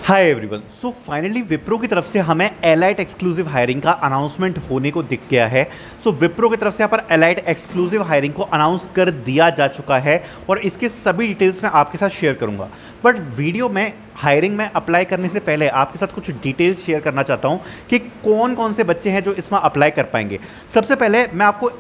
Hi everyone. So finally Wipro की तरफ से हमें एलाइट एक्सक्लूसिव हायरिंग का अनाउंसमेंट होने को दिख गया है। सो विप्रो की तरफ से यहाँ पर एलाइट एक्सक्लूसिव हायरिंग को अनाउंस कर दिया जा चुका है और इसके सभी डिटेल्स मैं आपके साथ शेयर करूंगा। बट वीडियो में हायरिंग में अप्लाई करने से पहले आपके साथ कुछ डिटेल्स शेयर करना चाहता हूं कि कौन कौन से बच्चे हैं जो इसमें अप्लाई कर पाएंगे। सबसे पहले मैं आपको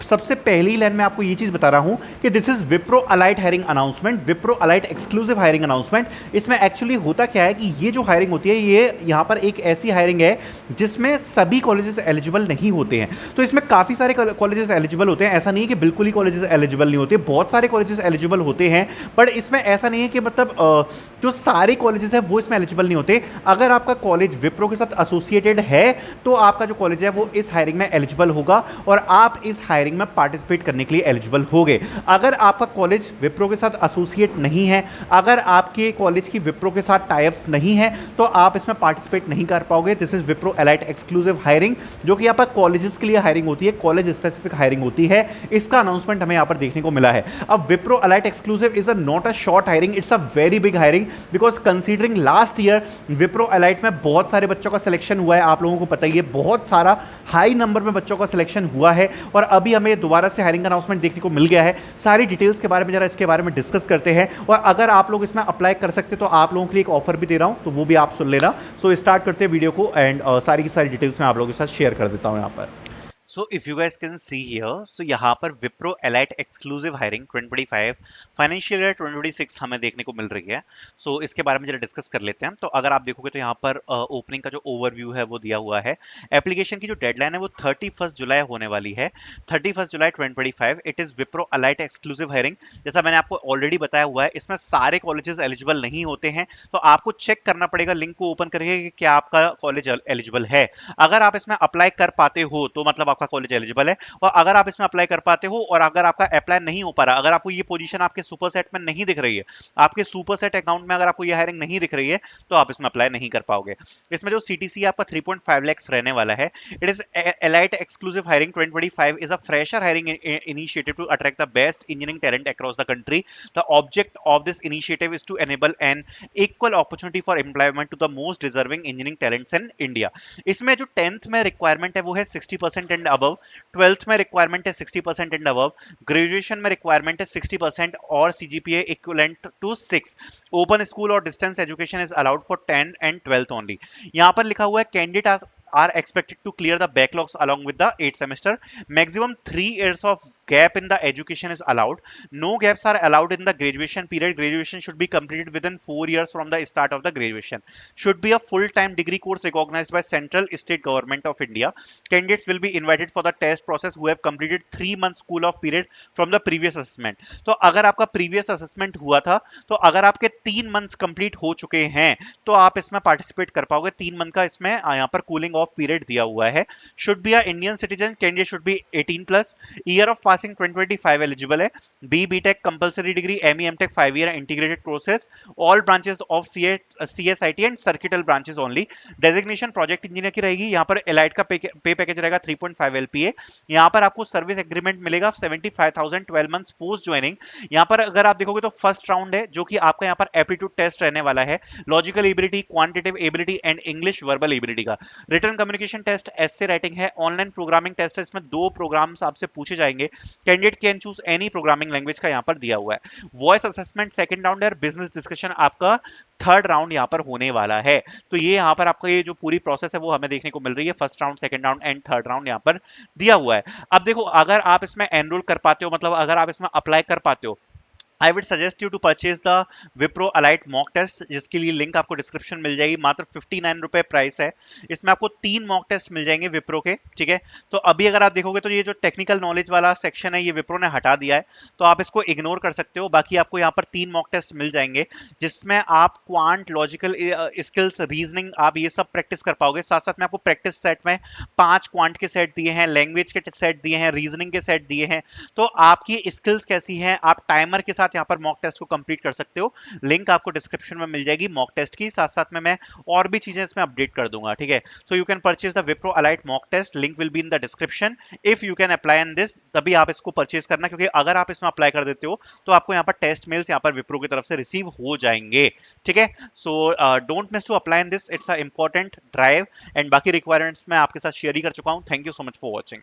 सबसे पहली लाइन में आपको ये चीज़ बता रहा हूं कि this is Wipro elite hiring announcement, Wipro elite exclusive hiring announcement. इसमें एक्चुअली होता क्या है कि ये जो हायरिंग होती है ये यहाँ पर एक ऐसी हायरिंग है जिसमें सभी कॉलेजेस एलिजिबल नहीं होते हैं। तो इसमें काफ़ी सारे कॉलेजेस एलिजिबल होते हैं, ऐसा नहीं है कि बिल्कुल ही कॉलेजेस एलिजिबल नहीं होते, बहुत सारे कॉलेजेस एलिजिबल होते हैं। बट इसमें ऐसा नहीं है कि मतलब जो सारे कॉलेजेस हैं वो इसमें एलिजिबल नहीं होते। अगर आपका कॉलेज विप्रो के साथ एसोसिएटेड है तो आपका जो कॉलेज है वो इस हायरिंग में एलिजिबल होगा और आप इस हायरिंग में पार्टिसिपेट करने के लिए एलिजिबल होगे। अगर आपका कॉलेज विप्रो के साथ एसोसिएट नहीं है, अगर आपके कॉलेज की विप्रो के साथ टाइप्स नहीं है तो आप इसमें पार्टिसिपेट नहीं कर पाओगे। This is Wipro elite exclusive hiring, जो कि यहाँ पर कॉलेजेस के लिए हायरिंग होती है, कॉलेज स्पेसिफिक हायरिंग होती है। इसका अनाउंसमेंट हमें यहाँ पर देखने को मिला है। अब Wipro elite exclusive is a not a short hiring, it's a very big hiring because considering last year Wipro elite में बहुत सारे बच्चों का सिलेक्शन हुआ है। आप लोगों को पता ही है, बहुत सारा हाई नंबर में बच्चों का सिलेक्शन हुआ है और अभी हमें दोबारा से हायरिंग का अनाउंसमेंट देखने को मिल गया है। सारी डिटेल्स के बारे में जरा इसके बारे में डिस्कस करते हैं और अगर आप लोग इसमें अप्लाई कर सकते तो आप लोगों के लिए एक ऑफर भी दे रहा हूं, तो वो भी आप सुन लेना। सो स्टार्ट करते हैं वीडियो को एंड सारी की सारी डिटेल्स मैं आप लोगों के साथ शेयर कर देता हूं यहाँ पर। So if you guys can see here, so यहाँ पर Wipro elite exclusive hiring 2025 financial year 2026 हमें देखने को मिल रही है। सो इसके बारे में जरा डिस्कस कर लेते हैं। तो अगर आप देखोगे तो यहाँ पर ओपनिंग का जो ओवरव्यू है वो दिया हुआ है। एप्लीकेशन की जो डेडलाइन है वो 31 जुलाई होने वाली है, 31 जुलाई 2025। It is Wipro elite exclusive hiring. जैसा मैंने आपको ऑलरेडी बताया हुआ है, इसमें सारे कॉलेजेस एलिजिबल नहीं होते हैं, तो आपको चेक करना पड़ेगा लिंक को ओपन करके कि क्या आपका कॉलेज एलिजिबल है। अगर आप इसमें अप्लाई कर पाते हो तो मतलब आपका कॉलेज एलिजिबल है, और अगर आप इसमें अप्लाई कर पाते हो और अगर आपका अप्लाई नहीं हो पा रहा, अगर आपको ये पोजीशन आपके सुपर सेट में नहीं दिख रही है, आपके सुपर सेट अकाउंट में अगर आपको ये हायरिंग नहीं दिख रही है, तो आप इसमें अप्लाई नहीं कर पाओगे। इसमें जो सीटीसी आपका 3.5 lakhs रहने वाला है। It is elite exclusive hiring 2025 is a fresher hiring initiative to attract the best engineering talent across the country. The object of this initiative is to enable an equal opportunity for employment to the most deserving engineering talents in India. इसमें जो 10th में requirement है वो है 60% and above, 12th में requirement है 60% and above, graduation में requirement है 60% और CGPA equivalent to 6। Open school और distance education is allowed for 10 and 12th only. यहाँ पर लिखा हुआ है candidate are expected to clear the backlogs along with the 8th semester. Maximum 3 years of gap in the education is allowed. No gaps are allowed in the graduation period. Graduation should be completed within 4 years from the start of the graduation. Should be a full-time degree course recognized by central state government of India. Candidates will be invited for the test process who have completed 3 months school of period from the previous assessment. तो अगर आपका previous assessment हुआ था, तो अगर आपके 3 months complete हो चुके हैं तो आप इसमें पार्टिसिपेट कर पाओगे। 3 मंथ का इसमें यहाँ पर कूलिंग ऑफ पीरियड दिया हुआ है। Should be a Indian citizen, candidate should be 18 plus, year of passing 2025 eligible है। B BTech compulsory degree, ME MTech 5 year integrated courses, all branches of CSIT and circuital branches only. Designation project engineer की रहेगी। यहाँ पर elite का पे package रहेगा 3.5 LPA. यहाँ पर आपको सर्विस एग्रीमेंट मिलेगा 75,000 12 मंथ्स पोस्ट ज्वाइनिंग। यहाँ पर अगर आप देखोगे तो फर्स्ट राउंड है जो कि आपका यहाँ पर एप्टीट्यूड टेस्ट रहने वाला है, logical ability, quantitative ability and English verbal ability का। Written communication test, essay writing है, ऑनलाइन प्रोग्रामिंग टेस्ट है। इसमें 2 प्रोग्राम्स आपसे पूछे जाएंगे। Candidate can choose any programming language का यहाँ पर दिया हुआ है। वॉइस असेसमेंट सेकंड राउंड है, बिजनेस डिस्कशन आपका थर्ड राउंड यहाँ पर होने वाला है। तो ये यहाँ पर आपका ये जो पूरी प्रोसेस है वो हमें देखने को मिल रही है। First round, second round and third round यहाँ पर दिया हुआ है। अब देखो, अगर आप इसमें एनरोल कर पाते हो, मतलब अगर आप इसमें अप्लाई कर पाते हो, I would suggest you to purchase the Wipro Allied mock test, जिसके लिए लिंक आपको डिस्क्रिप्शन मिल जाएगी। मात्र 59 रुपए प्राइस है। इसमें आपको 3 मॉक टेस्ट मिल जाएंगे विप्रो के, ठीक है। तो अभी अगर आप देखोगे तो ये जो टेक्निकल नॉलेज वाला सेक्शन है ये विप्रो ने हटा दिया है, तो आप इसको इग्नोर कर सकते हो। बाकी आपको यहाँ पर 3 मॉक टेस्ट मिल जाएंगे जिसमें आप क्वांट, लॉजिकल स्किल्स, रीजनिंग, आप ये सब प्रैक्टिस कर पाओगे। साथ साथ में आपको प्रैक्टिस सेट में 5 क्वांट के सेट दिए हैं, लैंग्वेज के सेट दिए हैं, रीजनिंग के सेट दिए हैं। तो आपकी स्किल्स कैसी हैं, आप टाइमर के साथ साथ यहाँ पर मॉक टेस्ट को कंप्लीट कर सकते हो। लिंक आपको डिस्क्रिप्शन में मिल जाएगी मॉक टेस्ट की, साथ साथ में मैं और भी चीजें इसमें अपडेट कर दूंगा, ठीक है। So you can purchase the Wipro elite mock test, link will be in the description. If you can apply in this, तभी आप इसको परचेज करना, क्योंकि अगर आप इसमें अप्लाई कर देते हो तो आपको यहाँ पर टेस्ट मेल्स यहाँ पर विप्रो की तरफ से रिसीव हो जाएंगे, ठीक है। So don't miss to apply in this, it's a important drive. And बाकी रिक्वायरमेंट्स मैं आपके साथ शेयर ही कर चुका हूँ। Thank you so much for watching.